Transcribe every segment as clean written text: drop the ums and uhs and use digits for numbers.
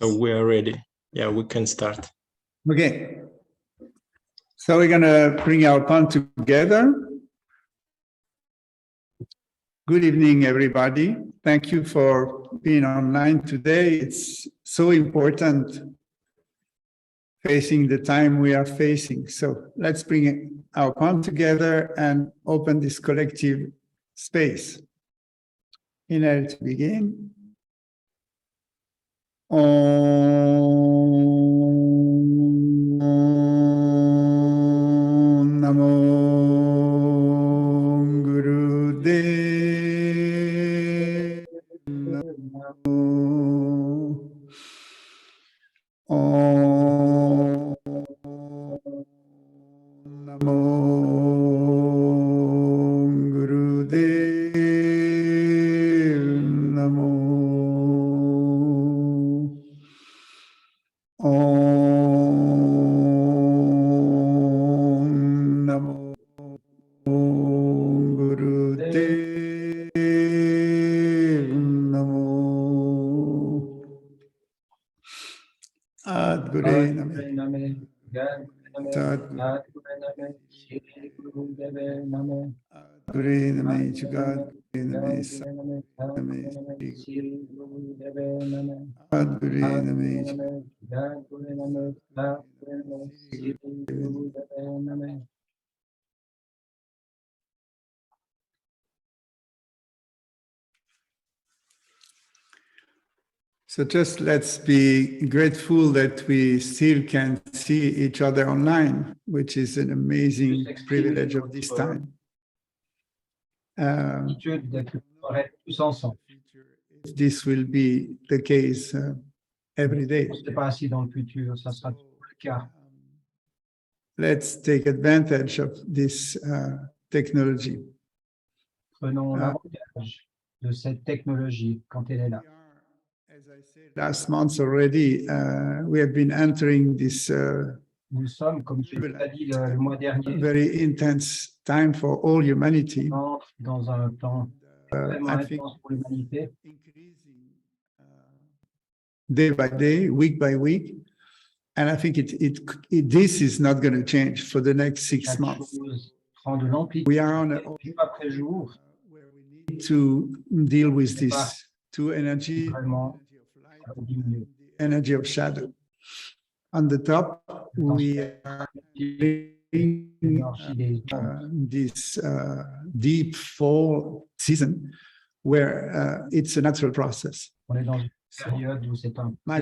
So we are ready. Yeah, we can start. Okay. So we're going to bring our palm together. Good evening, everybody. Thank you for being online today. It's so important facing the time we are facing. So let's bring our palm together and open this collective space. Inhale to begin. Om Namo Gurudev Namo. Om Namo Gurudev Namo. Om Namo Gurudev Namo. Adgure Name. Adgure Name Jagad Name Adgure Name. So just let's be grateful that we still can see each other online, which is an amazing privilege of this time. This will be the case every day. Let's take advantage of this technology. Prenons l'avantage de cette technologie quand elle est là. As I said last month already, we have been entering this Nous sommes, comme je l'ai dit le mois dernier, very intense time for all humanity. Dans un temps vraiment intense pour l'humanité. Day by day, week by week, and I think this is not going to change for the next 6 months. We are on a where we need to deal with this two energy of shadow. On the top, we are this deep fall season where it's a natural process. My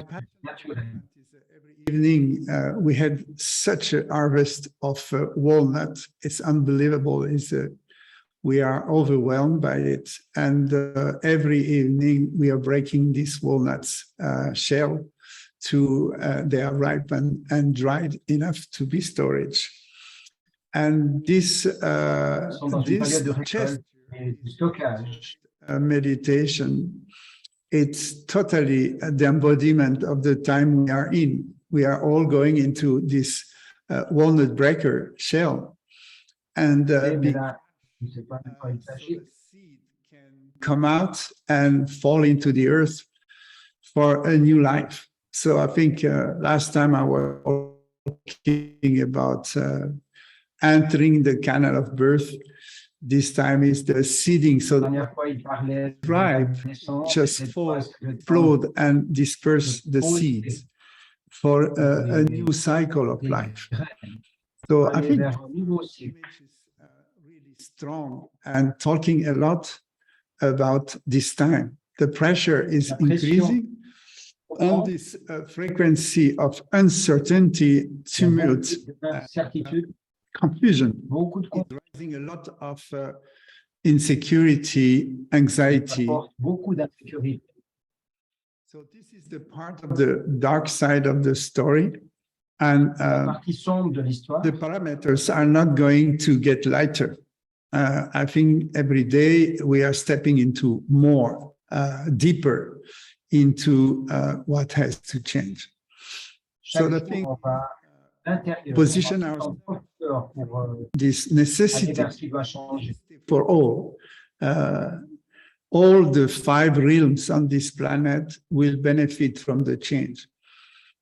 passion is every evening we had such a harvest of walnut. It's unbelievable. We are overwhelmed by it. And every evening we are breaking these walnuts shell to they are ripened and dried enough to be storage. And this chest meditation, it's totally the embodiment of the time we are in. We are all going into this walnut breaker shell. And the seed can come out and fall into the earth for a new life. So I think last time I was talking about entering the canal of birth. This time is the seeding. So the tribe just flowed and dispersed the seeds for a new cycle of life. So I think really strong and talking a lot about this time. The pressure is increasing. All this frequency of uncertainty, tumult, confusion, is raising a lot of insecurity, anxiety. So this is the part of the dark side of the story. And the parameters are not going to get lighter. I think every day we are stepping into more, deeper into what has to change. So the thing, position ourselves this necessity for all. all the 5 realms on this planet will benefit from the change.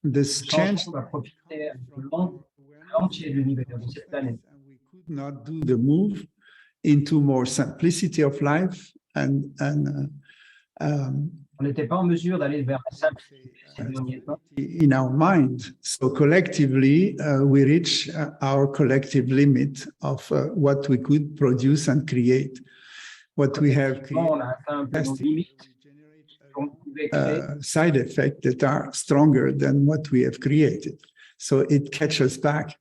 This change va profiter de l'entier de l'univers, de cette planète. we could not do the move into more simplicity of life and On n'était pas en mesure d'aller vers la simplicité ces derniers temps. in our mind. So collectively, we reach our collective limit of what we could produce and create. What we have On a atteint un peu nos limites qu'on pouvait créer. side effects that are stronger than what we have created. So it catches back.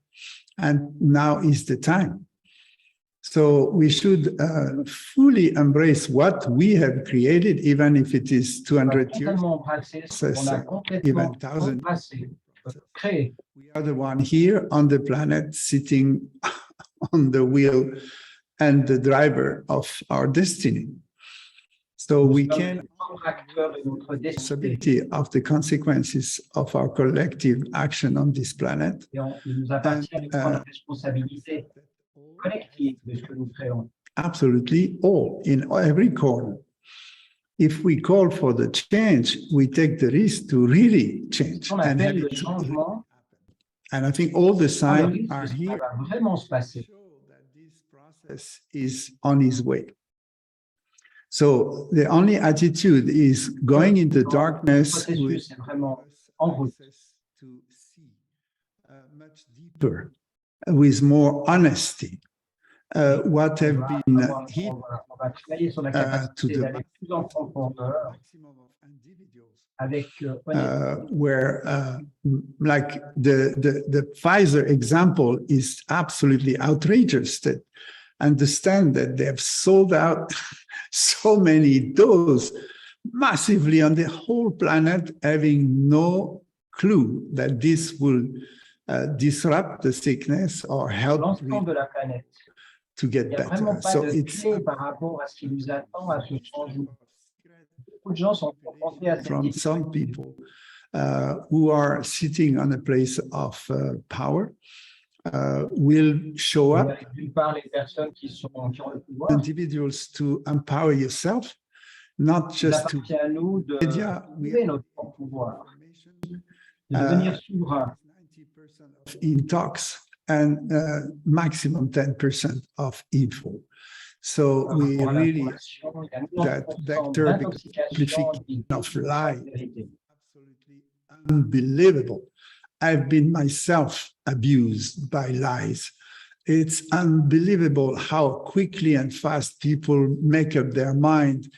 And now is the time. So we should fully embrace what we have created, even if it is 200 years, even 1,000. We are the one here on the planet sitting on the wheel and the driver of our destiny. So we can responsibility of the consequences of our collective action on this planet. Collective de ce que nous créons. Absolutely all, in every corner. If we call for the change, we take the risk to really change. And I think all the signs are here Vraiment se passer. show that this process is on its way. So the only attitude is going in the darkness with access to see much deeper, with more honesty. What have been hidden to the maximum of individuals, where like the Pfizer example is absolutely outrageous. That understand that they have sold out so many doses massively on the whole planet, having no clue that this will disrupt the sickness or help to get better. So it's from some people who are sitting on a place of power will show up individuals to empower yourself, not just to media. In talks and maximum 10% of info. So we really that vector amplification of lie, absolutely unbelievable. I've been myself abused by lies. It's unbelievable how quickly and fast people make up their mind.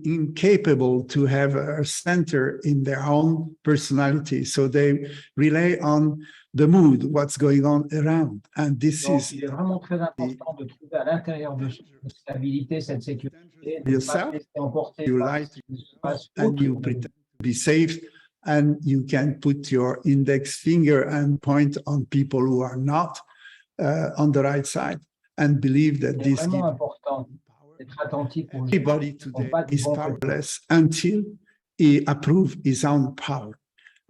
Incapable to have a center in their own personality. So they rely on the mood, what's going on around. And this is il est vraiment très important de trouver à l'intérieur de cette stabilité, cette sécurité, de yourself, ne pas se laisser emporter you par like ce qui se passe and you autour. pretend to be safe, and you can put your index finger and point on people who are not on the right side and believe that C'est this vraiment gives important d'être attentif aux gens everybody qui ne sont today pas du is bon côté. powerless until he approves his own power.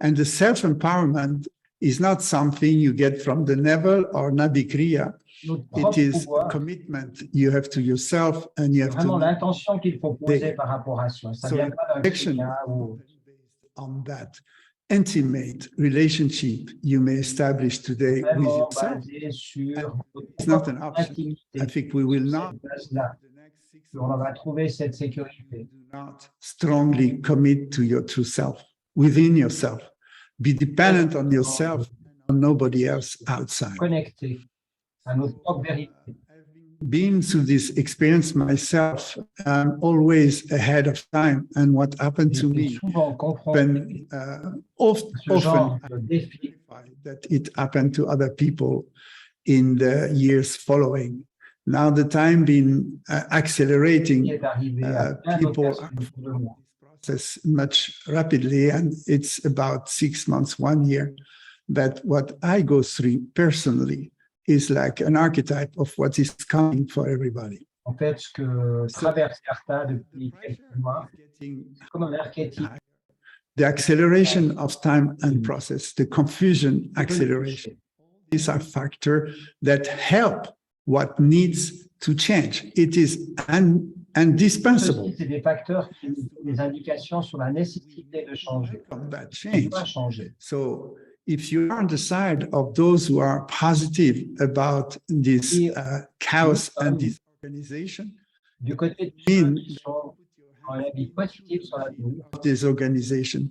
And the self-empowerment is not something you get from the Nevel or Nabi Kriya. Notre It propre is a pouvoir, commitment you have to yourself, and you c'est have vraiment to l'intention qu'il faut poser They- par rapport à soi. Ça So vient pas d'un action client ou on that intimate relationship you may establish today with vraiment yourself. basé sur notre It's not an propre option. intimité. I think we will not, Cette base-là, the next 6 on va months, trouver cette sécurité. do not strongly commit to your true self within yourself. Be dependent on yourself and on nobody else outside. Connecté à notre propre vérité. Been through this experience myself, I'm always ahead of time. And what happened to J'étais me souvent confronté when à often ce genre de défi. that it happened to other people in the years following. Now the time been qui accelerating, est arrivé à plein d'autres people personnes autour de moi. process much rapidly, and it's about 6 months, 1 year, that what I go through personally is like an archetype of what is coming for everybody. En fait, ce que traverse Carta depuis quelques mois, Getting c'est comme un archétype. the acceleration of time and process, the confusion acceleration. These are factors that help what needs to change. It is indispensable Ceci, c'est des facteurs, des indications sur la nécessité de changer. of that On change. doit changer. So if you are on the side of those who are positive about this chaos and this organization, Du côté de ceux qui sont en avis positif sur la vie, of this organization,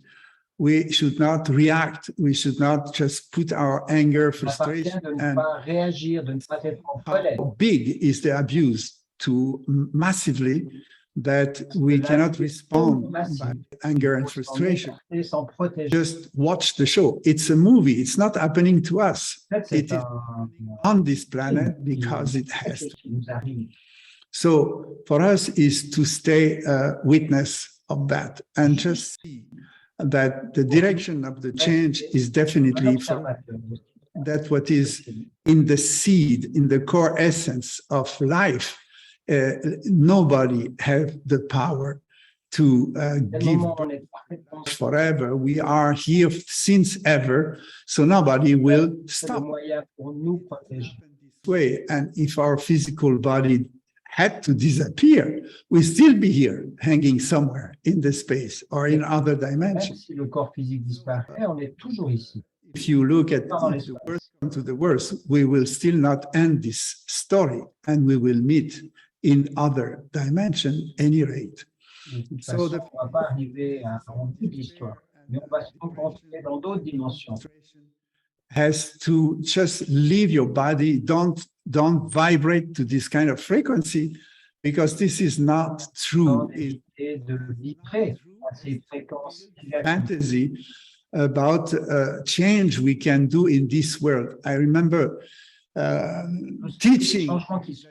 we should not react. We should not just put our anger, il appartient frustration, de ne and pas réagir, de ne pas être en colère. how big is the abuse to massively that we cannot respond by anger and frustration. Et s'en protéger. Just watch the show. It's a movie. It's not happening to us. En fait, It c'est is on this planet because it has ce to. qui nous arrive. So for us is to stay a witness of that and just see that the direction of the change is definitely for that what is in the seed, in the core essence of life. Nobody have the power to give forever. We are here since ever, so nobody will stop this way. And if our physical body had to disappear, we still be here, hanging somewhere in the space or in other dimensions. Si le corps physique disparaît, on est toujours ici. If you look at the worst to the worst, we will still not end this story, and we will meet in other dimension, any rate. De toute So façon, the- on ne va pas arriver à un bout de l'histoire, mais on va se rencontrer dans d'autres dimensions. Has to just leave your body. Don't vibrate to this kind of frequency, because this is not true. It's Et de vibrer à ces fréquences fantasy about change we can do in this world. I remember Les teaching changements qui sont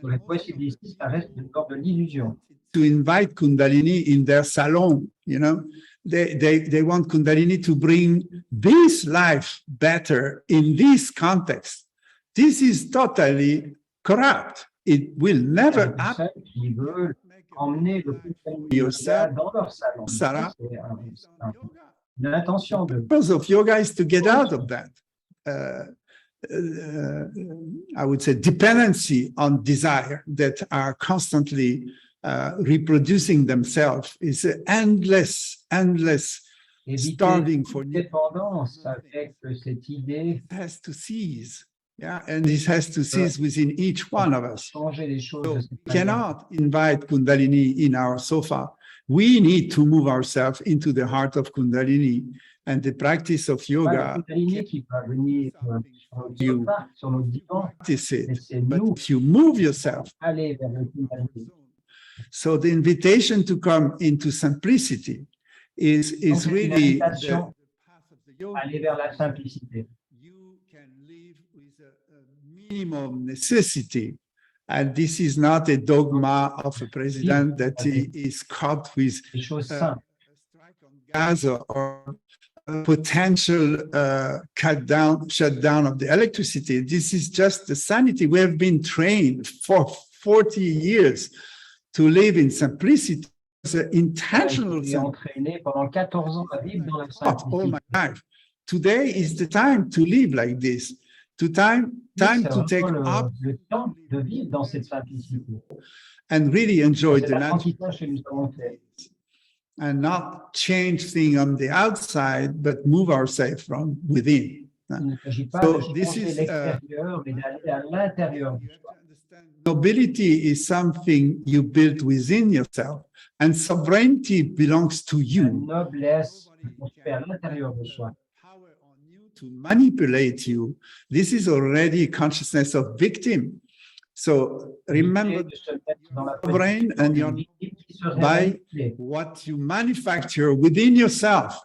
sur les possibles ici, ça reste de l'ordre de l'illusion. to invite Kundalini in their salon. You know, they want Kundalini to bring this life better in this context. This is totally corrupt. It will never happen. Ceux qui veulent emmener le plus Yourself, dans leur salon. Sarah. C'est une intention de Purpose of yoga is to get out of that. I would say dependency on desire that are constantly reproducing themselves is endless éviter starving for toute new. dépendance avec cette idée Has to cease. Yeah, and this has to cease within each one of de us. changer les choses. So de cette we manière. cannot invite Kundalini in our sofa. We need to move ourselves into the heart of Kundalini, and the practice of Pas yoga le Kundalini qui va venir sur notre sofa, sur notre divan, practice mais it. c'est But nous if you move yourself, aller vers le Kundalini. so the invitation to come into simplicity is Donc, c'est une really invitation the path of the yoga. aller vers la simplicité. You can live with a minimum necessity. And this is not a dogma of a president that he is caught with Les choses a simples. strike on Gaza or a potential shutdown of the electricity. This is just the sanity. We have been trained for 40 years to live in simplicity. It's an intentional J'ai entraîné pendant 14 ans à vivre dans la thought all simplicité. my life. Today is the time to live like this. Time C'est to take vraiment up le temps de vivre dans cette simplicité. and really enjoy C'est the nature l'apprentissage que nous avons fait. and not change things on the outside, but move ourselves from within. Il ne s'agit pas So de this changer is, l'extérieur, mais d'aller à l'intérieur. Nobility is something you build within yourself, and sovereignty belongs to La you. noblesse construite à l'intérieur de soi. Power on you to manipulate you. This is already consciousness of victim. So remember De se mettre dans la brain position and d'une your victime qui serait by manipulée. what you manufacture within yourself.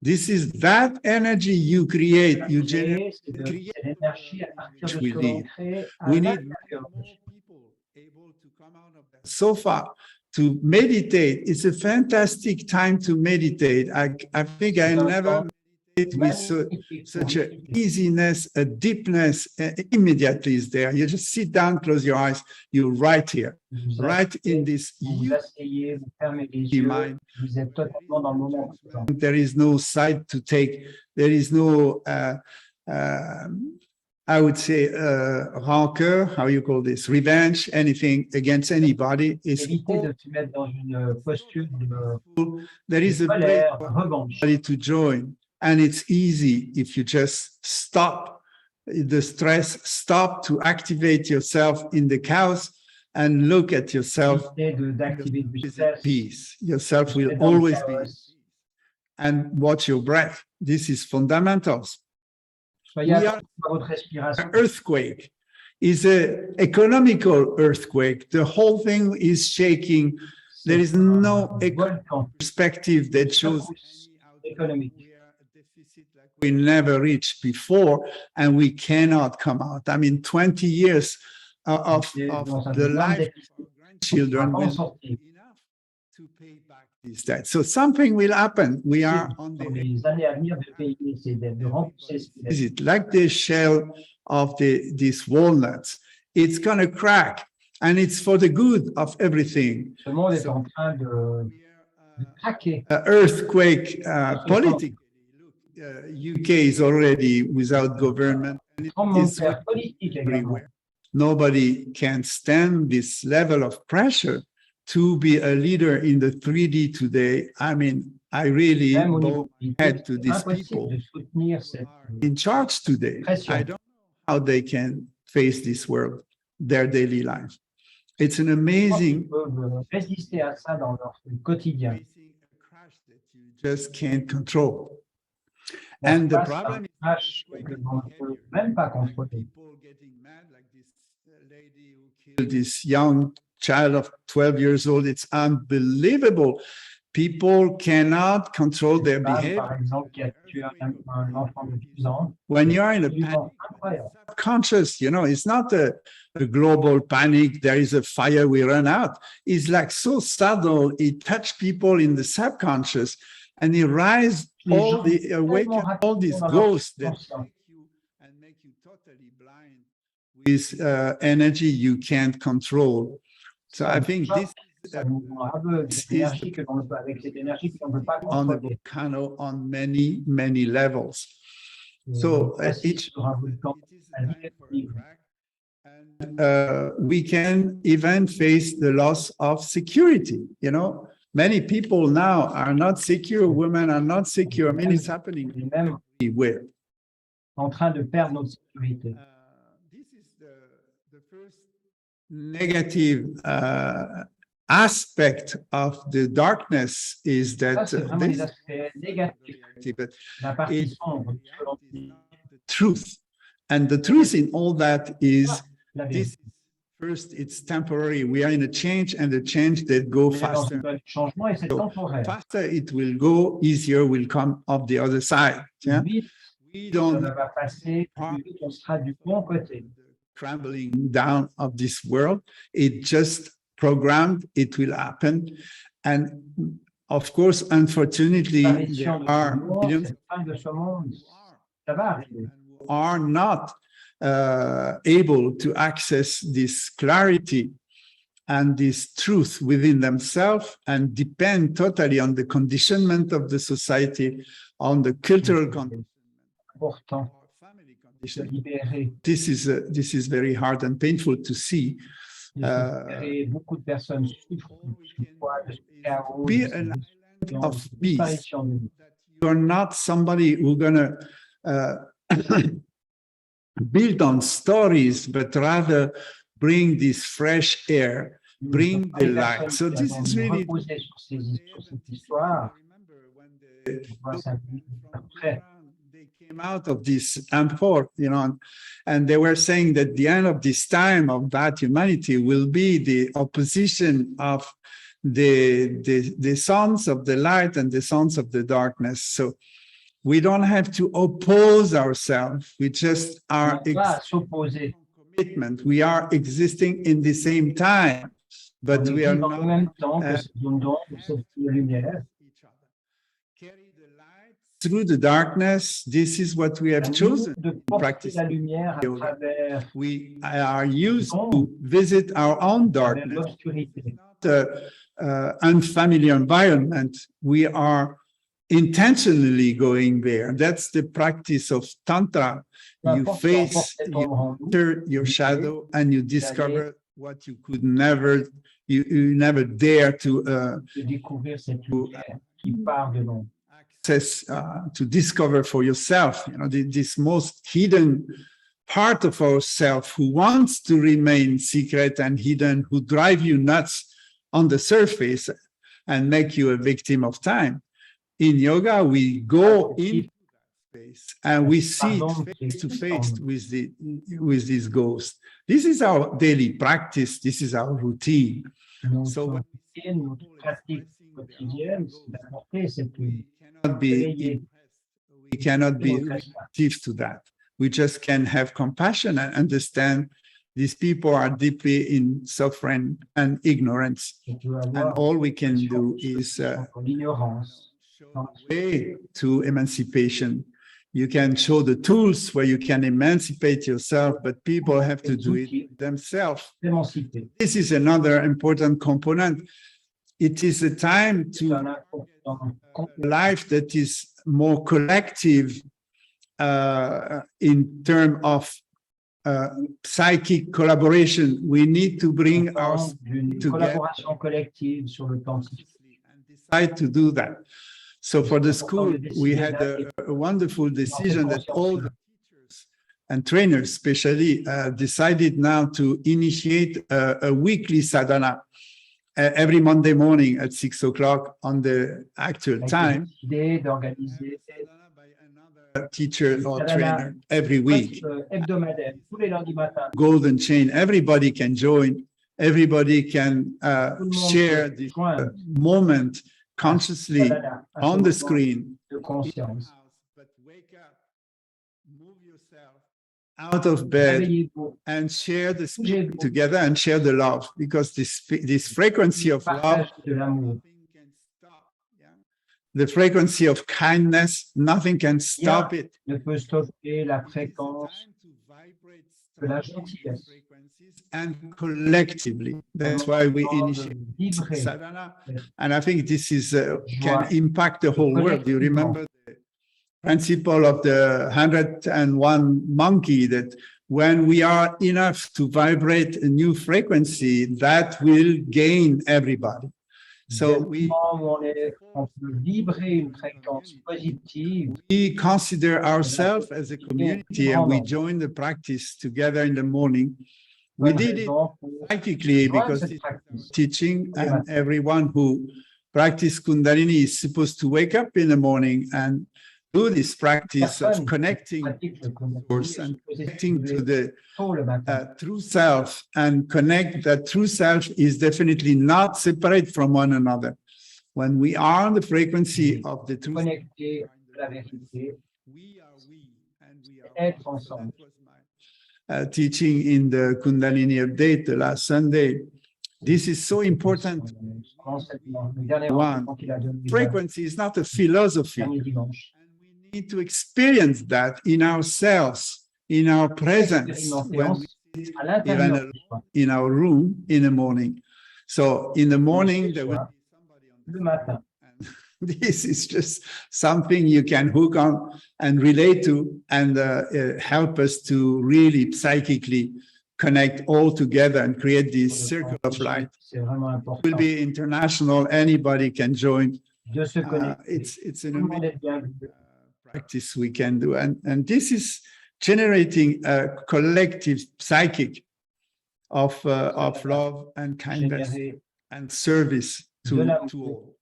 This is that energy you create, you generate. C'est l'énergie à partir de ce Which que we l'on need. crée à We need l'intérieur de more soi. people able to come out of that sofa to meditate. It's a fantastic time to meditate. I think I never meditated with such a easiness, a deepness immediately is there. You just sit down, close your eyes, you're right here, Vous right in this vous huge asseyez, vous fermez les yeux, mind. vous êtes totalement dans le moment présent. There is no side to take. There is no I would say, rancœur, how you call this, revenge, anything against anybody is Éviter de se mettre dans une posture there is a place colère, for revanche. everybody to join, and it's easy if you just stop the stress, stop to activate yourself in the chaos and look at yourself D'activer du with stress. peace. Yourself will Dans le always be, chaos. and watch your breath. This is fundamentals. Soyez We attentifs à votre respiration. Earthquake is an economical earthquake. The whole thing is shaking. There is no Volcan perspective that shows économique. we never reached before, and we cannot come out. I mean, 20 years of the life of our grandchildren will not be enough to pay back this debt. So something will happen. We are on the Les années à venir de payer ces dettes, de rembourser ces dettes. is it like the shell of these walnuts? It's going to crack, and it's for the good of everything. Ce monde est en train de craquer. Earthquake politically. UK is already without government. And it is Politique everywhere. Nobody can stand this level of pressure to be a leader in the 3D today. I mean, I really bow my head to these people in charge today. I don't know how they can face this world, their daily life. It's an amazing résister à ça dans leur quotidien. crash that you just can't control. And the problem is même pas contrôler. people getting mad like this lady who killed this young child of 12 years old. It's unbelievable. People cannot control their behavior. Par exemple, qui a tué un enfant de 12 ans. When you're in a panic, subconscious, you know, it's not a global panic. There is a fire, we run out. It's like so subtle. It touches people in the subconscious, and it rise all the awaken all these ghosts that make you and make you totally blind with energy you can't control. So I think this is on the volcano on many, many levels. So each and we can even face the loss of security. You know, many people now are not secure. Women are not secure. I mean, it's happening everywhere. En train de perdre notre sécurité. This is the first negative aspect of the darkness is that Les aspects négatifs. but La partie it's sombre. not the truth. And the truth in all that is this is first, it's temporary. We are in a change, and the change that go faster. Changement et c'est temporaire. Faster it will go, easier will come up the other side. Yeah? Vite, We ça don't va passer, plus vite on sera du bon côté. crumbling down of this world. It just programmed, it will happen. And of course, unfortunately, there are millions Cette fin de ce monde, ça va arriver. who are not able to access this clarity and this truth within themselves, and depend totally on the conditionment of the society, on the cultural condition, Important family de condition. libérer. This is very hard and painful to see. Et beaucoup de personnes souffrent du poids, de ce chaos, Be de an cette island of peace. disparition de vie. You're not somebody who's gonna build on stories, but rather bring this fresh air, bring the light. So this is really. Reposer sur cette histoire. They came out of this amphor, you know, and they were saying that the end of this time of that humanity will be the opposition of the sons of the light and the sons of the darkness. So we don't have to oppose ourselves. We just are S'opposer. commitment. We are existing in the same time, but we are En not même temps que cette zone d'ombre, cette lumière. each other. Carry the light through the darkness. This is what we have chosen De to porter practice. la lumière à travers We are used to visit our own darkness. l'obscurité. Unfamiliar environment. We are intentionally going there. That's the practice of Tantra. You face, you enter your shadow, and you discover what you could never, you never dare to découvrir cette lumière qui part de l'ombre. access, to discover for yourself. You know, this most hidden part of ourself who wants to remain secret and hidden, who drive you nuts on the surface and make you a victim of time. In yoga, we go into that space and we see it face to face with this ghost. This is our daily practice. This is our routine. So Notre pratique quotidienne, c'est d'apporter cette we cannot be reactive to that. We just can have compassion and understand these people are deeply in suffering and ignorance. And all we can do is show the way to emancipation. You can show the tools where you can emancipate yourself, but people have to do it themselves. This is another important component. It is a time to a life that is more collective in terms of psychic collaboration. We need to bring our together and decide to do that. So for the school, we had a wonderful decision that all the teachers and trainers especially decided now to initiate a weekly sadhana every Monday morning at 6 o'clock on the actual time. Teacher or trainer every week. Golden chain, everybody can join, everybody can share this moment consciously on the screen. But wake up, move yourself out of bed and share the spirit together and share the love, because this frequency of love, the frequency of kindness, nothing can stop it. Ne peut stopper la fréquence de la gentillesse. And collectively, that's why we initiate sadhana. And I think this is can impact the whole world. You remember the principle of the 101 monkey, that when we are enough to vibrate a new frequency, that will gain everybody. So we consider ourselves as a community, and we join the practice together in the morning. We did it psychically because it's teaching, and everyone who practices Kundalini is supposed to wake up in the morning and do this practice of connecting to the source and connecting to the true self, and connect that true self is definitely not separate from one another. When we are on the frequency of the truth, we are we, and we are ensemble. Teaching in the Kundalini update the last Sunday. This is so important. One, frequency is not a philosophy. And we need to experience that in ourselves, in our presence, when we sit even in our room in the morning. So in the morning, there will be somebody on this is just something you can hook on and relate to, and help us to really psychically connect all together and create this circle of light. It will be international. Anybody can join. It's an amazing practice we can do. And this is generating a collective psychic of love and kindness and service to all.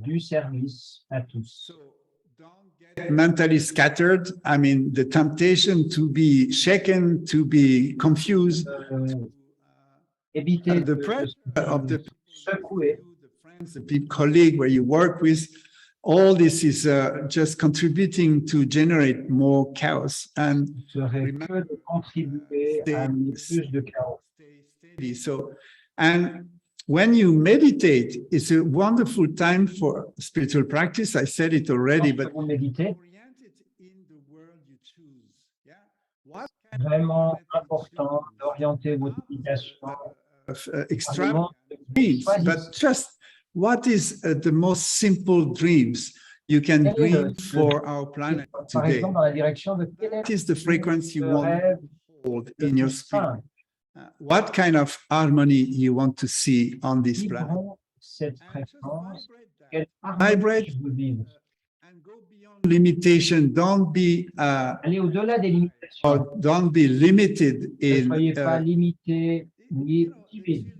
Du service à tous. So don't get mentally scattered. I mean, the temptation to be shaken, to be confused, the pressure of the friends, the colleague where you work with, all this is just contributing to generate more chaos. And remember, stay steady. So, and when you meditate, it's a wonderful time for spiritual practice. I said it already, but oriented in the world you choose. Yeah, what vraiment important d'orienter votre méditation extravagant dreams, but just what is the most simple dreams? you can Quel est dream for our planet par today? exemple, dans la direction de quel What is the frequency you le want rêve to hold le in your plus spirit? simple? What kind of harmony you want to see on this planet? Vibrons cette fréquence, quelle Vibrate harmonie vous vivre. and go beyond limitation. Don't be Allez au-delà des limitations. or don't be limited Ne in soyez pas limité ni timide.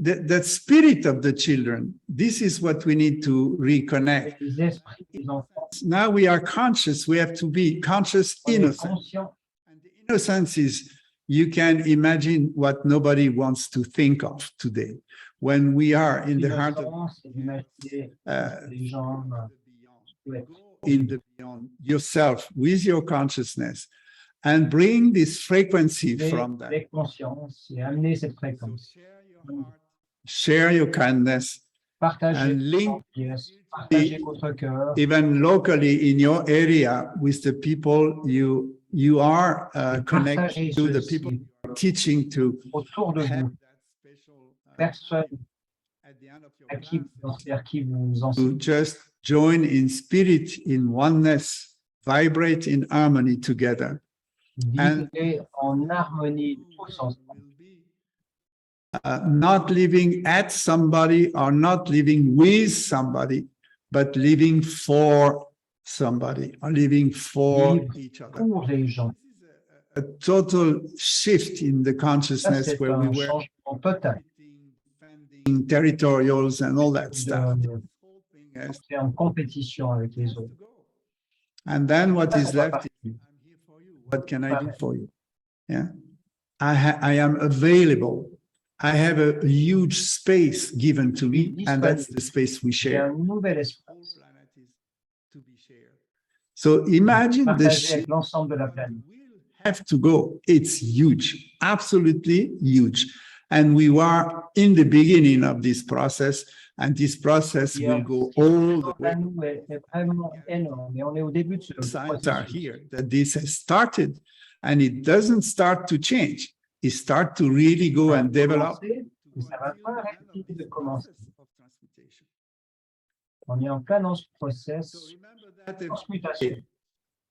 the spirit of the children. This is what we need to reconnect. Les esprits des enfants, Now we are conscious. We have to be conscious, on est innocent. conscient. And the innocence is you can imagine what nobody wants to think of today. When we are in the heart of L'innocence, c'est d'imaginer les gens ouais, in the beyond yourself with your consciousness and bring this frequency from that. avec conscience et amener cette fréquence. Share your kindness Partagez and link votre pièce, partagez votre cœur. even locally in your area with the people you are connected to, the people you are teaching to. Autour de vous, personne vers qui vous To enseignez. just join in spirit, in oneness, vibrate in harmony together. Vivez en harmonie tous ensemble. Not living at somebody or not living with somebody, but living for somebody or living for Vivre each other. Pour les gens. A total shift in the Ça, consciousness c'est where we un were changement total. in territorials and all that stuff. De faire une compétition avec les autres. And then what Ça, is ça doit left? partir. What can I do for you? Yeah, I am available. I have a huge space given to me, and that's the space we Il y a share. un nouvel espace So imagine the partagé shift avec l'ensemble de la planète. have to go. It's huge, absolutely huge. And we are in the beginning of this process, and this process will go all the way. Nous est vraiment énorme, et on est au début de ce Signs are processus. here that this has started, and it doesn't start to change. It starts to really go and develop. Ça va pas arrêter de commencer. On est en plein dans ce process de transmutation.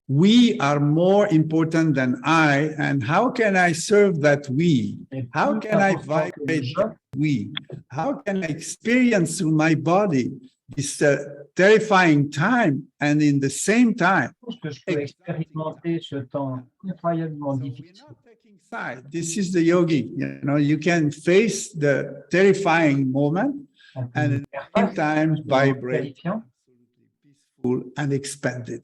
We are more important than I, and how can I serve that we? Et How plus can I important que le vibrate je, that we? How can I experience through my body this terrifying time, and in the same time, tout ce que je peux expérimenter ce temps incroyablement difficile. side. This is the yogi. You know, you can face the terrifying moment On peut and faire at the same face time au moment vibrate, terrifiant, peaceful and expanded.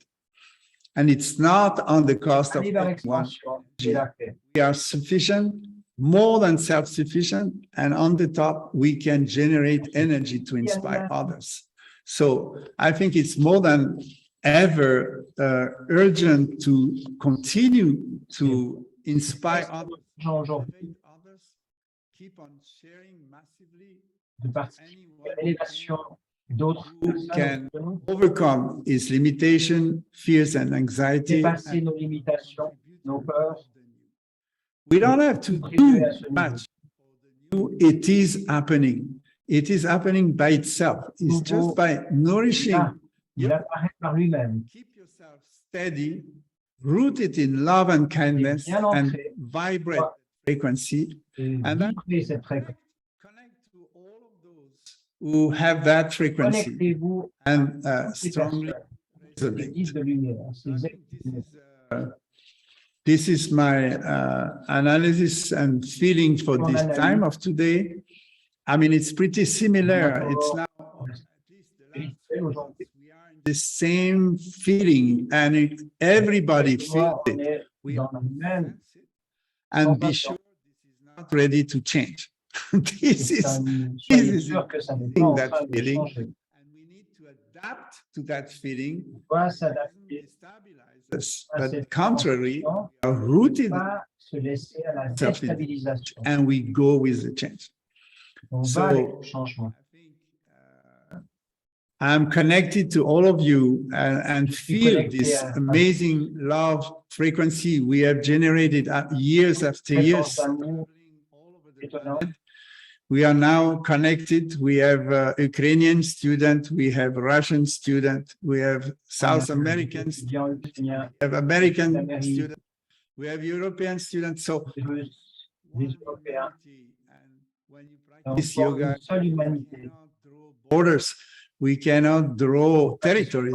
And it's not on the cost of aller vers anyone. l'expansion et la paix. We are sufficient, more than self-sufficient, and on the top, we can generate energy to inspire others. So I think it's more than ever urgent to continue to inspire others, Gens aujourd'hui keep on sharing massively. de participer à l'élévation d'autres Who personnes, can overcome its limitation, fears, and anxiety. dépasser nos limitations, nos peurs. We don't have to do much. It is happening. It is happening by itself. It's just by nourishing. Là, il apparaît par lui-même. Keep yourself steady, rooted in love and kindness, bien and ancré. vibrate Et frequency. And then vibrez cette fréquence. connect to all of those who have that frequency Connectez-vous and à ces strongly personnes, les resonate. guides de lumière, ces êtres This is my analysis and feeling for this time of today. I mean, it's pretty similar. It's now at least the last few months, we are in the same feeling, and everybody feels it. We dans le même. and be sure this is not ready to change. This is Soyez sûr que ça n'est pas en that train de feeling, changer. and we need to adapt to that feeling. On doit s'adapter Us. à But cette contrary, condition, we are rooted pas se laisser à la déstabilisation. and we go with the change. On So, va avec le changement. I think I'm connected to all of you and feel this amazing love frequency we have generated years after years. Fréquence d'amour étonnante. We are now connected. We have Ukrainian student, we have Russian student, we have South Americans, we have American student, we have European students. So Russes, des Européens. and when you practice yoga, Une seule we humanité. cannot draw borders, we cannot draw territories.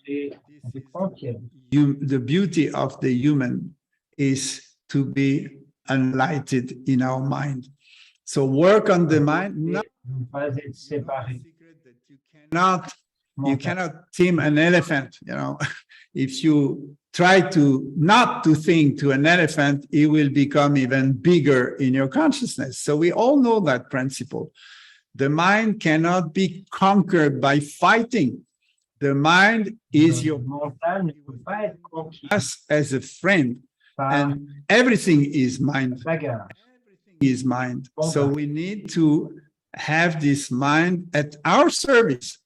Des frontières. The beauty of the human is to be enlightened in our mind. So work on the mind. Not Ne pas être séparé. you cannot tame an elephant. You know, if you try to not to think to an elephant, it will become even bigger in your consciousness. So we all know that principle. The mind cannot be conquered by fighting. The mind is your mental ne peut pas être conquis us as a friend, par and everything is mind. bagarre. Is mind. So we need to have this mind at our service.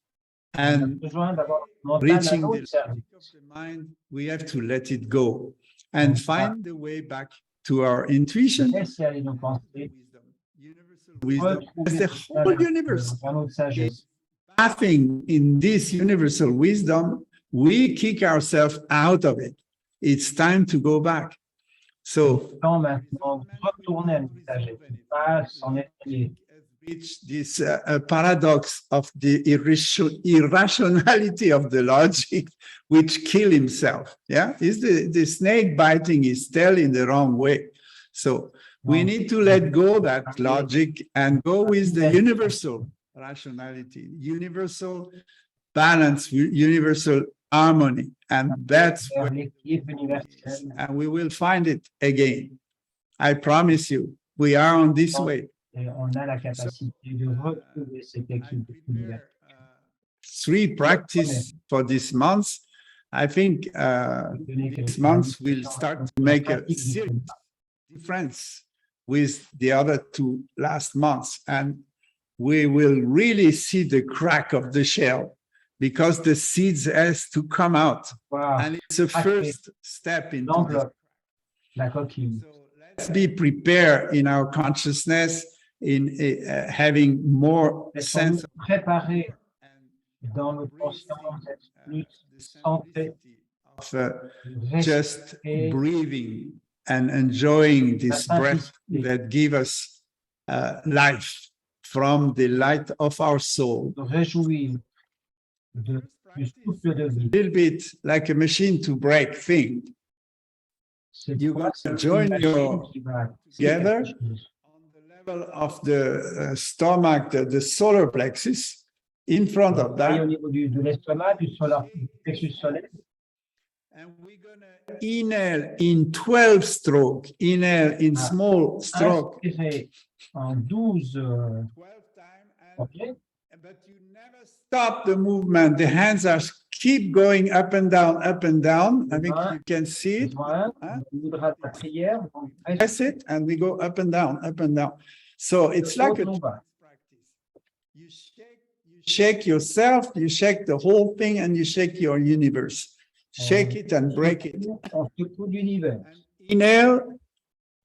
On a And besoin d'avoir mental à reaching notre the service. limit of the mind, we have to let it go and find the way back to our intuition. Laisser aller nos pensées. Universal wisdom. As the whole Retrouver universe dans notre sagesse. bathing in this universal wisdom, we kick ourselves out of it. It's time to go back. So Temps maintenant de retourner à notre sagesse, pas s'en éloigner. reach this paradox of the irrationality of the logic, which kill himself. Yeah, is the snake biting his tail in the wrong way. So we need to let go that logic and go with the universal rationality, universal balance, universal harmony, and that's Vers where l'équilibre universel. and we will find it again. I promise you, we are on this way. Et on a la capacité de retrouver cet équilibre universel. 3 practice for this month. I think this month will start to make a serious difference with the other 2 last months, and we will really see the crack of the shell because the seeds has to come out, Wow. and it's a first step into this. L'enveloppe, la coquille. So let's be prepared in our consciousness in having more Laissons-nous sense préparer dans nos consciences, être plus centrés, of just breathing and enjoying this breath that give us life from the light of our soul. de réjouir du souffle de vie. A little bit like a machine to break things. C'est You toi, got c'est to join une machine your qui va together. quelque chose. On the level of the stomach, the solar plexus, in front of Et au that. niveau de l'estomac, du solar plexus solaire, And we're gonna inhale in 12 stroke, inhale in small stroke. inspirer en 12 12 times, ok, but you never stop the movement. The hands are keep going up and down, up and down. I think you can see it. besoin, Hein? on voudra de la prière, donc Press it, and we go up and down, up and down. So it's like a on va. practice. You shake yourself, you shake the whole thing, and you shake your universe. Shake it and break it. On secoue l'univers. Inhale,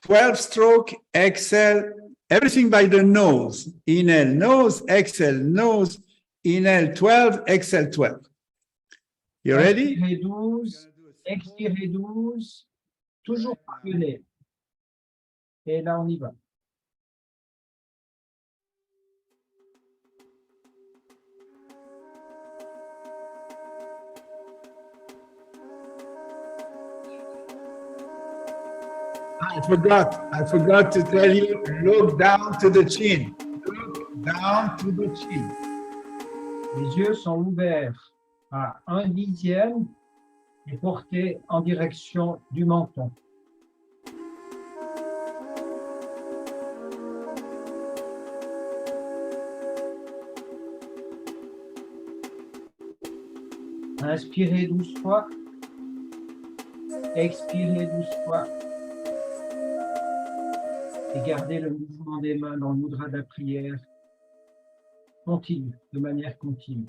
12 stroke, exhale, everything by the nose. Inhale, nose, exhale, nose, inhale 12, exhale 12. You ready? Inspirez 12, expirez 12, toujours par le nez. Et là, on y va. I forgot to tell you, look down to the chin. Look down to the chin. Les yeux sont ouverts à 1/10 et portés en direction du menton. Inspirez 12 fois. Expirez 12 fois. Et gardez le mouvement des mains dans le mudra de la prière. Continue, de manière continue.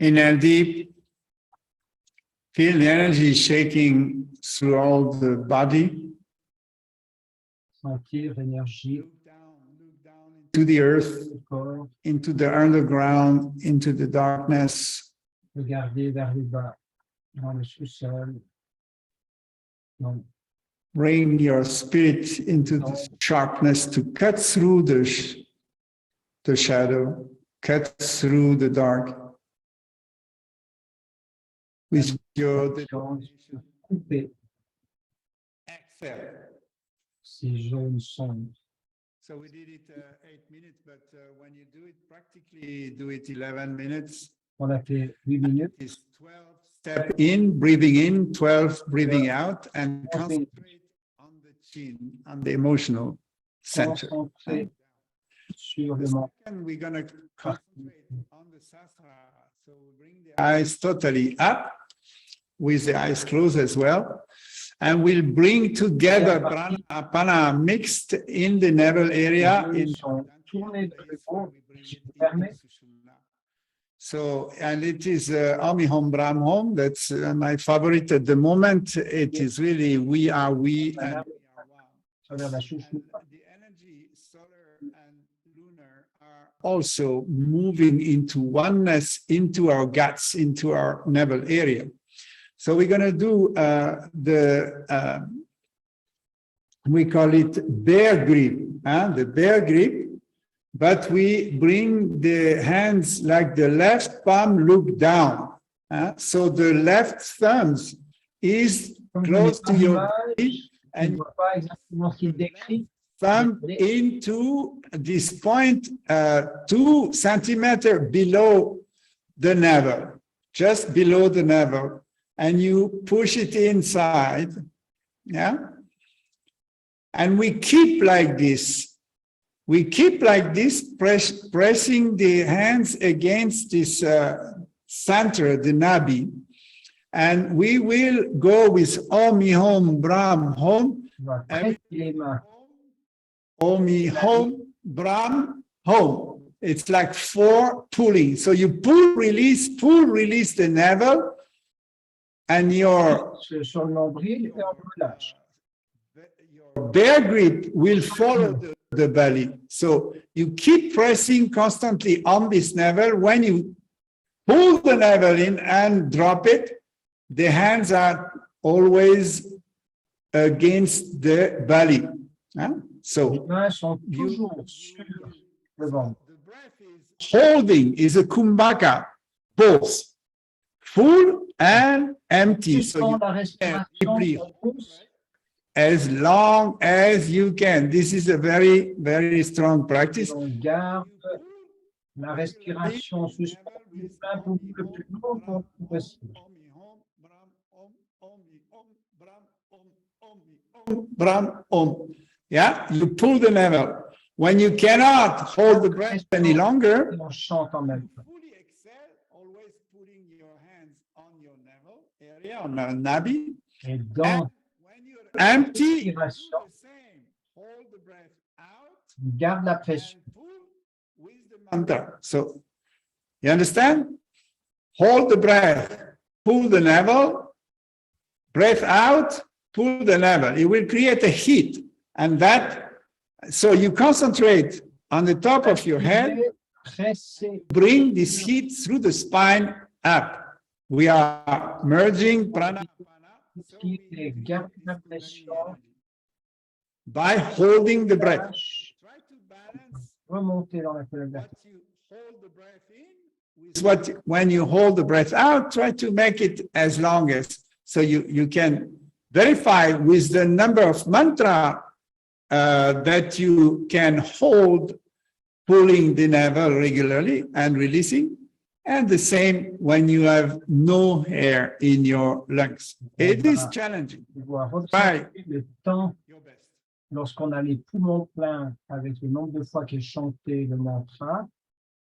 Inhale deep. Feel the energy shaking through all the body. Sentir l'énergie Look down to the earth, du corps, into the underground, into the darkness. regarder vers le bas, dans le sous-sol. Donc, Bring your spirit into the sharpness to cut through the shadow, cut through the dark. With your determination. couper Exhale. ces zones sombres. So we did it 8 minutes, but when you do it practically, do it 11 minutes. On a fait 8 minutes. It's 12 step in, 12 breathing out, and concentrate on the chin, on the emotional center. Concentré sur le The mental. second, we're going to concentrate on the sastra. So bring the eyes totally up with the eyes closed as well. And we'll bring together prana, apana mixed in the navel area. So, and it is Ami Hom Brahm Hom. That's my favorite at the moment. It is really we are we and we are one. And the energy, solar and lunar, are also moving into oneness, into our guts, into our navel area. So we're going to do we call it bear grip, the bear grip, but we bring the hands like the left palm look down. So the left thumb is close to your body and thumb into this point 2 centimeters below the navel, just below the navel. And you push it inside, yeah? And we keep like this. We keep like this, pressing the hands against this center, the nabi. And we will go with Omi Hom Brahm Hom. Omi Hom Brahm Hom. It's like 4 pulling. So you pull, release the navel. And your bear grip will follow the belly. So you keep pressing constantly on this navel. When you pull the navel in and drop it, the hands are always against the belly. So holding is a kumbhaka, both full and empty. So you can deeply as long as you can. This is a very, very strong practice. Garde la respiration suspendue le plus longtemps possible. Brahm, Om. Yeah, you pull the navel. When you cannot hold the breath any longer, on chante en même temps. fully exhale, always putting your hands on your navel area, on the nabi. Et dans When you're empty, do respiration, the same. Hold the breath out garde la pression. and pull with the mantra. So, you understand? Hold the breath, pull the navel, breath out, pull the navel. It will create a heat, and that. So you concentrate on the top of your head, bring this heat through the spine up. We are merging prana by holding the breath. Try to balance Remonter dans la colonne what you hold the breath in with what when you hold the breath out, try to make it as long as so you can verify with the number of mantra that you can hold, pulling the navel regularly and releasing, and the same when you have no hair in your lungs. It is challenging. Try le temps your best. lorsqu'on a les poumons pleins avec le nombre de fois qu'il est chanté le mantra,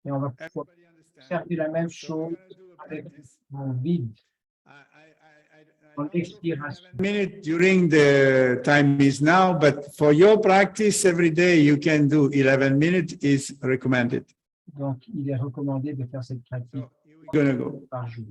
et on va pouvoir Everybody understand? faire la même So we're chose gonna do a avec practice. mon vide. I En expiration. minute during the time is now, but for your practice every day you can do 11 minutes is recommended. Donc, il est recommandé de faire cette pratique So you we're gonna go. par jour.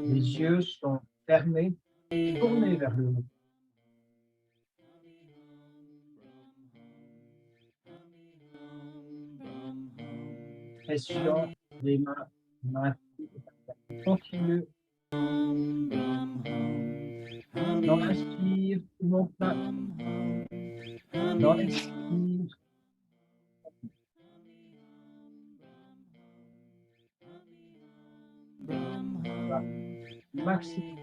Les yeux sont fermés, tournés vers le haut. Pression des mains continue. Dans l'inspire, tout mon plein. Dans l'expire, maximum.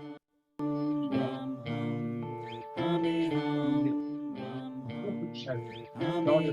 Beaucoup de chaleur dans le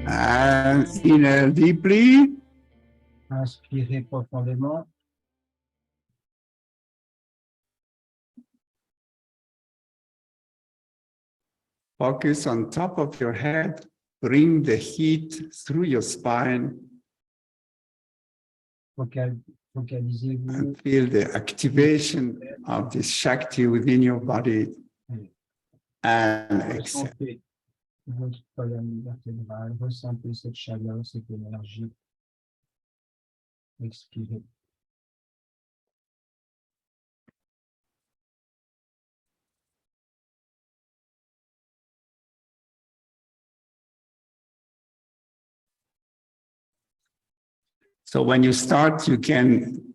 And inhale deeply. Inspirez profondément. Focus on top of your head. Bring the heat through your spine Focalisez-vous and feel the activation of this Shakti within your body. And exhale. Ressentez votre colonne vertébrale, ressentez cette chaleur, cette énergie. Expirez. So when you start, you can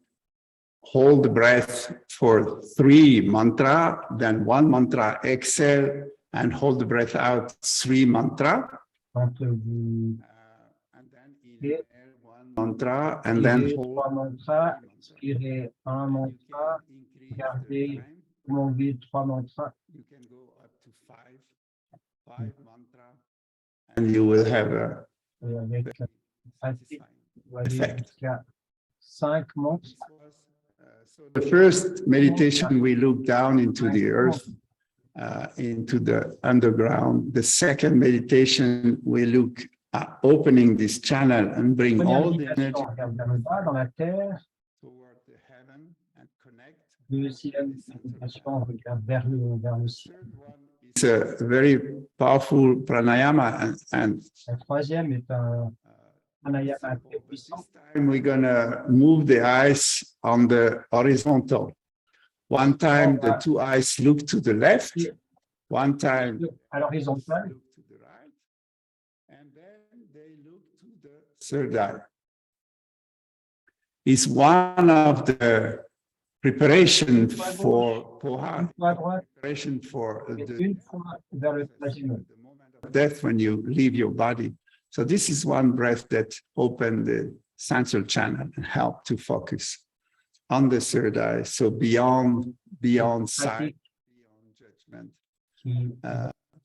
hold the breath for 3 mantra, then 1 mantra, exhale, and hold the breath out 3 mantra. Quand vous And then inhale 1 mantra, and then expirez hold 3 mantras, expirez un mantra, gardez, prolongez 3 mantras. You can go up to 5 mantra, and you will have a Et avec satisfying vous allez effect. jusqu'à 5 mantras. So the first meditation, we look down into the earth, into the underground. The second meditation, we look at opening this channel and bring Première all the méditation, energy on regarde vers le bas, dans la terre. toward the heaven and connect. Deuxième méditation, on regarde vers le ciel. Third one is a very powerful pranayama, and La troisième est un pranayama très puissant. this time we're gonna move the eyes on the horizontal. One time the 2 eyes look to the left, one time À l'horizontale, look to the right, and then they look to the third eye. It's one of the preparation for Poha, une fois à droite preparation for et the une fois vers le troisième. moment of death when you leave your body. So this is one breath that opened the central channel and helped to focus on the third eye. So beyond sight, beyond judgment, Qui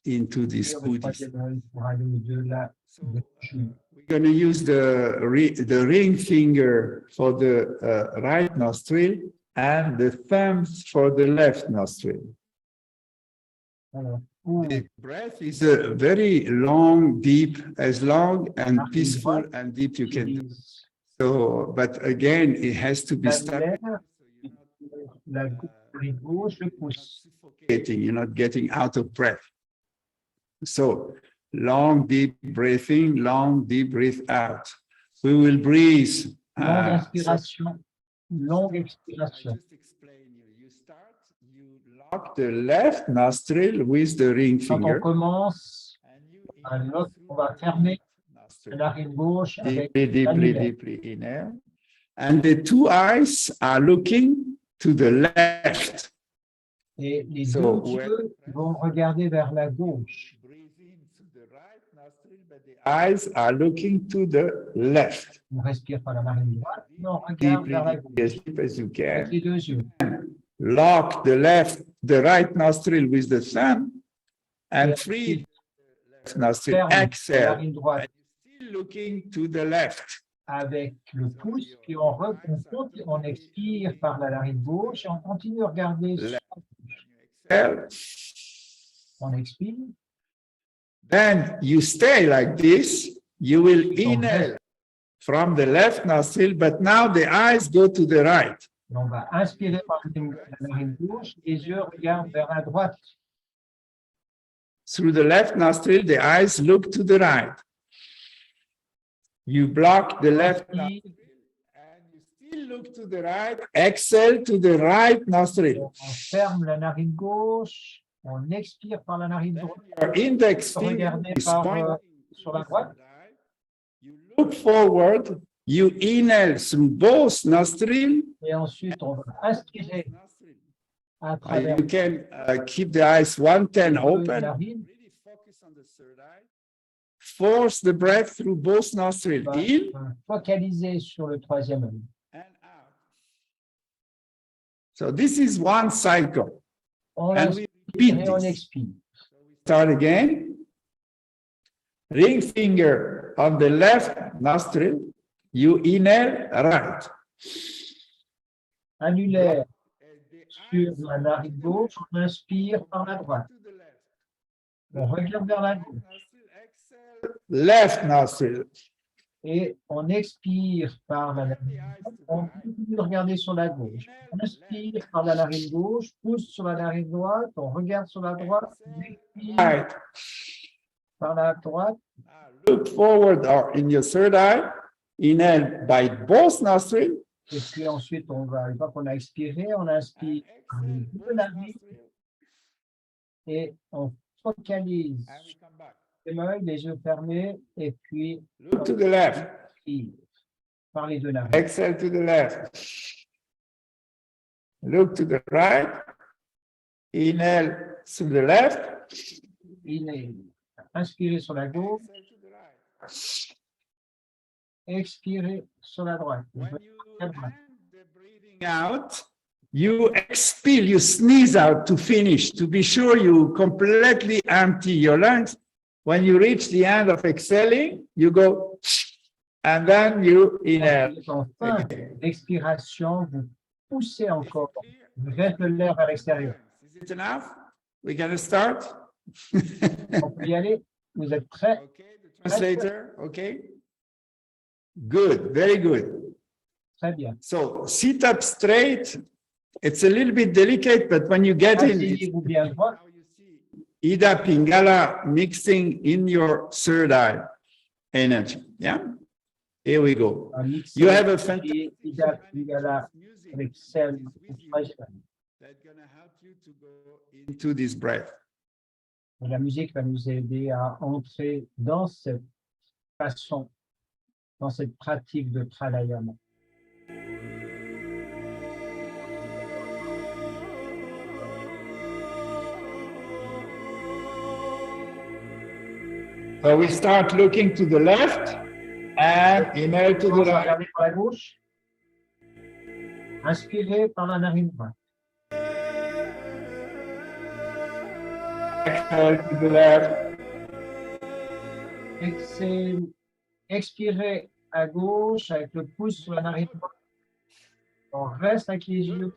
into this le Buddhism. troisième œil pour aller au-delà de We're going to use the ring finger for the right nostril and the thumbs for the left nostril. Alors, The breath is a very long, deep, as long and peaceful and deep you can do. So, but again, it has to be stabilized. la gauche, le pouce. Suffocating, you're not getting out of breath. So, long, deep breathing, long, deep breath out. We will breathe. Longue inspiration, longue expiration. Just explain you start, you lock the left nostril with the ring Quand on finger. commence, And on va fermer la nostril. narine gauche avec Deeply, deeply inhale. And the 2 eyes are looking to the left. et les So, deux yeux vont regarder vers la gauche. Breathe in to the right nostril, but the eyes are looking to the left. On respire par la narine droite, mais on regarde Deeply, vers la deeply, as gauche deep as you avec can. les deux yeux. Lock the right nostril with the thumb and Et free the left nostril. ferme la Exhale. narine droite And still looking to the left. avec le pouce, puis on expire par la narine gauche et on continue à regarder sur la gauche. Exhale. On expire, Then you stay like this. You will on inhale reste, from the left nostril, but now the eyes go to the right. on va inspirer par la narine gauche, les yeux regardent vers la droite. Through the left nostril, the eyes look to the right. You block the left nostril and you still look to the right. Exhale to the right nostril. On ferme la narine gauche, on expire par la narine droite. Your index finger Regardez is par, pointing sur la droite. You look forward You inhale through both nostrils. Et ensuite, on va inspirer à You travers can keep the eyes 110 les deux open. narines. Really focus on the third eye. Force the breath through both nostrils. On va In focaliser sur le troisième œil. and out. So this is one cycle. On And we inspire repeat et on this. expire. Start again. Ring finger on the left nostril. You inhale right. Annulaire sur la narine gauche, on inspire par la droite. On regarde vers la gauche Left nostril. et on expire par la narine gauche. On continue de regarder sur la gauche. On inspire par la narine gauche, pousse sur la narine droite, on regarde sur la droite, on expire Right. par la droite. Look forward or in your third eye. Inhale by both nostrils. Et puis ensuite, une fois qu'on a expiré, on inspire par les deux narines et on focalise les yeux fermés et puis Look to the left. par les deux narines. Exhale to the left. Look to the right. Inhale to the left. Inspirez sur la gauche, expirez sur la droite. When you end the breathing out, you expel, you sneeze out to finish, to be sure you completely empty your lungs. When you reach the end of exhaling, you go, and then you inhale. En fin d'expiration, vous poussez encore, vous faites l'air vers l'extérieur. Is it enough? We're going to start? On peut y aller. Vous êtes prêts? Okay, the translator, okay. Good, very good. Très bien. So sit up straight. It's a little bit delicate, but when you get in, Asseyez-vous bien droit. Ida Pingala mixing in your third eye energy. Yeah, here we go. You have a fantastic Ida Pingala avec celle that's going to help you to go into this breath. La musique va nous aider à entrer dans cette façon, dans cette pratique de pranayama. So we start looking to the left and inhale to the right. Regardez par la gauche. Inspirez par la narine droite. Exhale to the left. Expirez à gauche avec le pouce sur la narine droite. On reste avec les yeux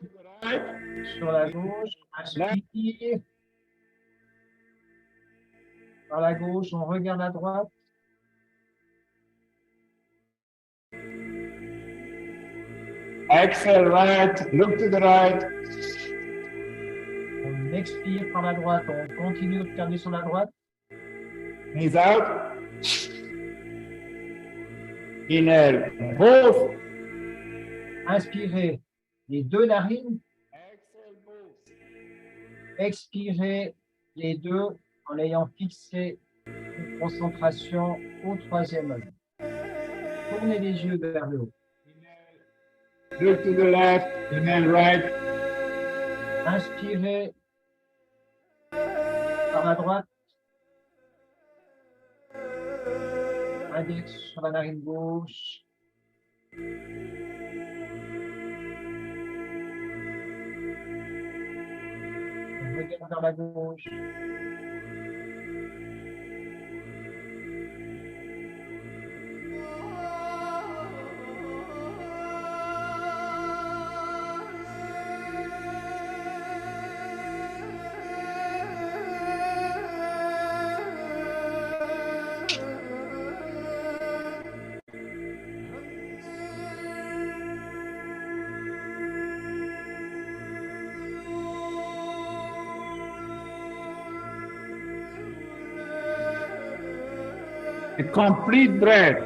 sur la gauche. Inspire. Par la gauche, on regarde à droite. Exhale right, look to the right. On expire par la droite, on continue de regarder sur la droite. Knees out. Inhale both. Inspirez les deux narines. Exhale both. Expirez les deux en ayant fixé une concentration au troisième œil. Tournez les yeux vers le haut. Look to the left, inhale right. Inspirez par la droite. Index sur la narine gauche. On regarde vers la gauche. A complete breath.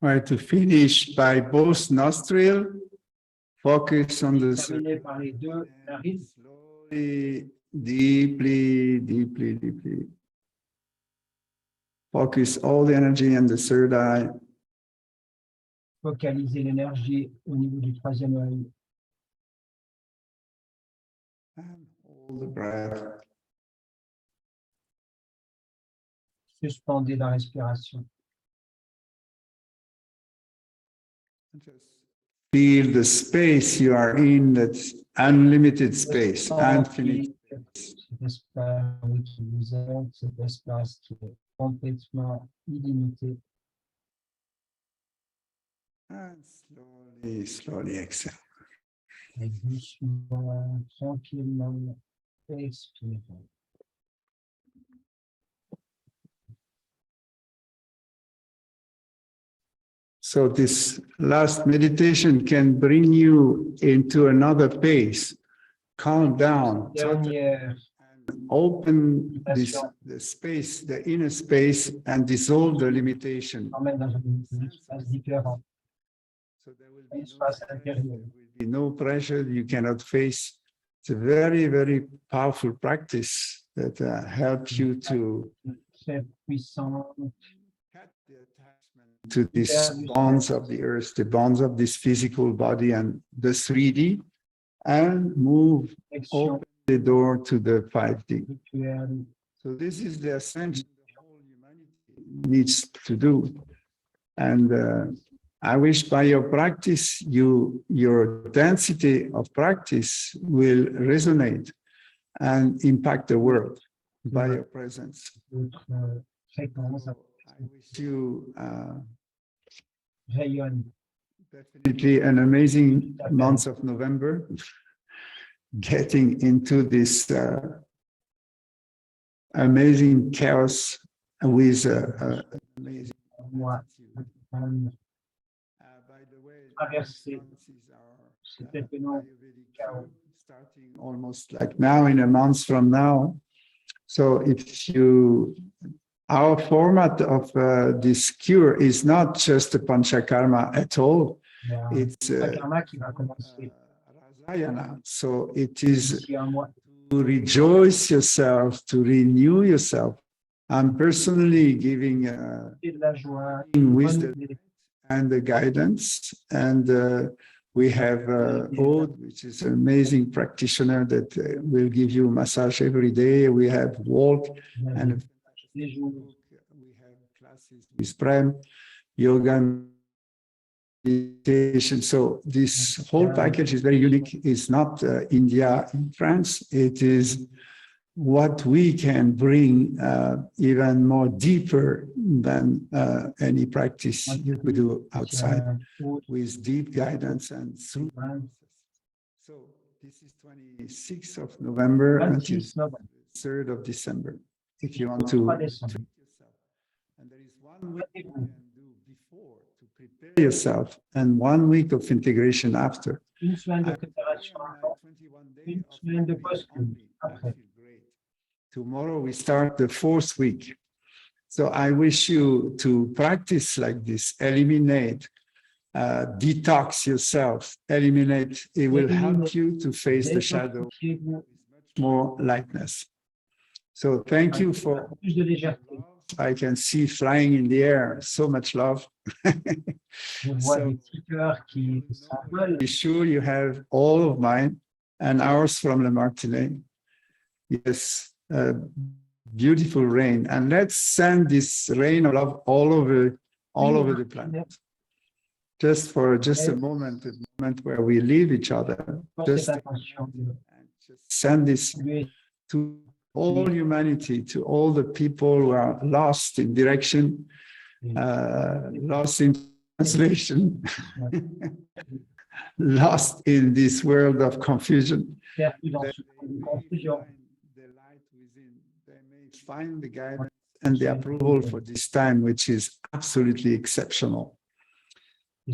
Try to finish by both nostril. Focus on the Terminé par les deux narines. slowly, deeply, deeply, deeply. Focus all the energy on the third eye. Focaliser l'énergie au niveau du troisième œil. And hold the breath. Suspendez la respiration. Just feel the space you are in, that's unlimited space, infinite. Cet espace qui vous aide, cet espace qui est complètement illimité. And slowly, slowly exhale. Et doucement, tranquillement, expirez. So this last meditation can bring you into another pace. Calm down. Dernière Open this the space, the inner space, and dissolve the limitation. emmène dans un espace différent. So there will un be espace intérieur. no pressure you cannot face. It's a very, very powerful practice that helps you to Très puissant, cut the attachment to these bonds of the earth, the bonds of this physical body and the 3D, and move, connexion open the door to the 5D. spirituelle. So this is the ascension the whole humanity needs to do. And I wish by your practice, your density of practice will resonate and impact the world by your presence. Votre fréquence I wish you rayonne. definitely an amazing month of November, getting into this amazing chaos with amazing Moi, attitude. By the way, traverser cet événement chaos. starting almost like now in a month from now. So if you, our format of this cure is not just a panchakarma at all. It's Karma qui va commencer. Rasayana. So it is D'ici un mois. to rejoice yourself, to renew yourself. I'm personally giving Et de la joie, wisdom and the guidance. And we have Aude, which is an amazing practitioner that will give you massage every day. We have Walt, and we have classes with Prem, yoga, meditation. So this whole package is very unique. It's not India and France. It is what we can bring even more deeper than any practice you could do outside, with deep guidance and through. So this is 26th of November until 3rd of December. If you want to treat yourself, and there is 1 week you can do before to prepare yourself, and 1 week of integration after. Une semaine de préparation, une semaine de post-cure après. Tomorrow we start the 4th week. So I wish you to practice like this, eliminate, detox yourself, eliminate. It will help you to face the shadow with much more lightness. So thank you for, I can see flying in the air, so much love. So, be sure you have all of mine and ours from Le Martinet. Yes. Beautiful rain, and let's send this rain of love all over the planet. Just for a moment where we leave each other. Just send this to all humanity, to all the people who are lost in direction, lost in translation, lost in this world of confusion. Find the guidance and the approval for this time, which is absolutely exceptional.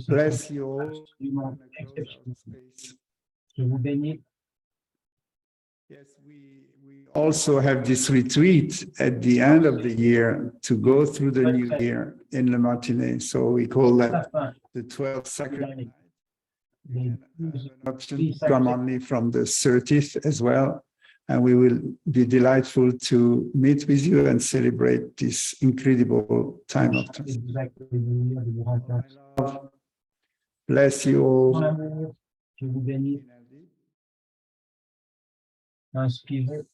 Bless you all. Yes, we also have this retreat at the end of the year to go through the new year in Le Martinet. So we call that the 12th sacrament. An option to come only from the 30th as well. And we will be delightful to meet with you and celebrate this incredible time of transformation. Bless you all. Inspirez.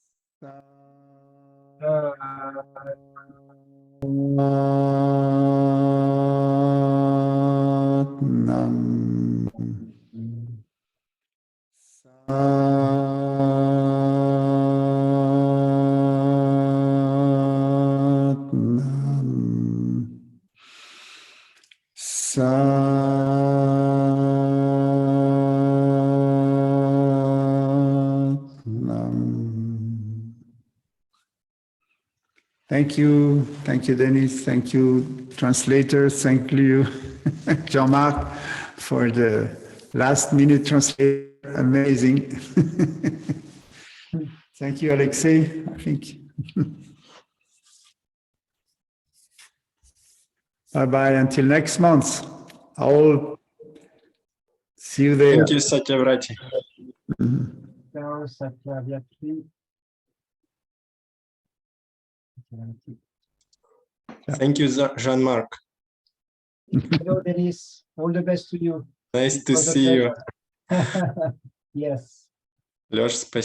Thank you, Denis. Thank you, translators. Thank you, Jean-Marc, for the last-minute translation. Amazing. Thank you, Alexei. I think. Bye-bye until next month. All See you there. Thank you, Satyavrati. Ciao, Satyavrati. Thank you, Jean-Marc. Hello, Denis. All the best to you. Nice to Was a see you. pleasure. Yes. Леш, спасибо.